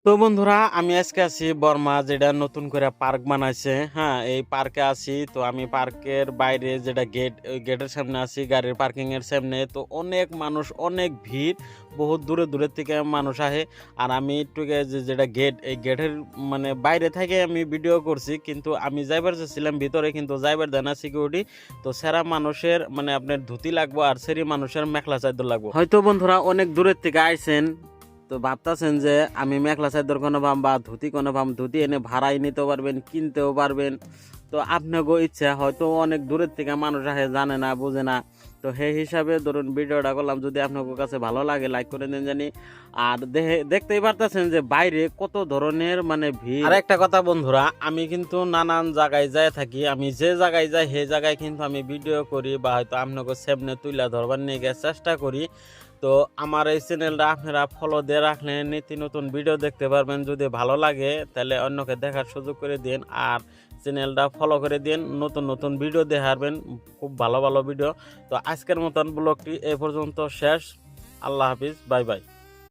তো বন্ধুরা আমি আজকে আছি বর্মা যেটা নতুন করে পার্ক বানাইছে। হ্যাঁ, এই পার্কে আছি। তো আমি পার্কের বাইরে যেটা গেট, ওই গেটের সামনে আছি, গাড়ির পার্কিং এর সামনে। তো অনেক মানুষ, অনেক ভিড়, বহুত দূরে দূরের থেকে মানুষ আহে। আর আমি একটু যেটা গেট, এই গেটের মানে বাইরে থেকে আমি ভিডিও করছি, কিন্তু আমি যাইবার চাচ্ছিলাম ভিতরে, কিন্তু যাইবার দেয় না সিকিউরিটি। তো সেরা মানুষের মানে আপনার ধুতি লাগবো, আর সেরি মানুষের মেখলা চাদর লাগবো। হয়তো বন্ধুরা অনেক দূরের থেকে আইছেন, তো ভাবতেছেন যে আমি মেখলা চাদর কোনো পাম বা ধুতি কোনো পাম, ধুতি এনে ভাড়াই নিতে পারবেন, কিনতেও পারবেন। তো আপনাকেও ইচ্ছা, হয়তো অনেক দূরের থেকে মানুষ আসে, জানে না, বুঝে না। তো সেই হিসাবে ধরুন ভিডিওটা করলাম, যদি আপনাদের কাছে ভালো লাগে লাইক করে দেন জানি। আর দেখতেই পারতেছেন যে বাইরে কত ধরনের মানে ভিড়। আর একটা কথা বন্ধুরা, আমি কিন্তু নানান জায়গায় যাই থাকি, আমি যে জায়গায় যাই সেই জায়গায় কিন্তু আমি ভিডিও করি, বা হয়তো আপনাকে সামনে তুলে ধরবার নিয়ে চেষ্টা করি। তো আমার এই চ্যানেলটা আপনারা ফলো দিয়ে রাখলে নিত্য নতুন ভিডিও দেখতে পারবেন। যদি ভালো লাগে তাহলে অন্যকে দেখার সুযোগ করে দিন, আর চ্যানেলটা ফলো করে দিন, নতুন নতুন ভিডিও দেখাবেন, খুব ভালো ভালো ভিডিও। তো আজকের মতন ব্লগটি এই পর্যন্ত শেষ। আল্লাহ হাফিজ, বাই বাই।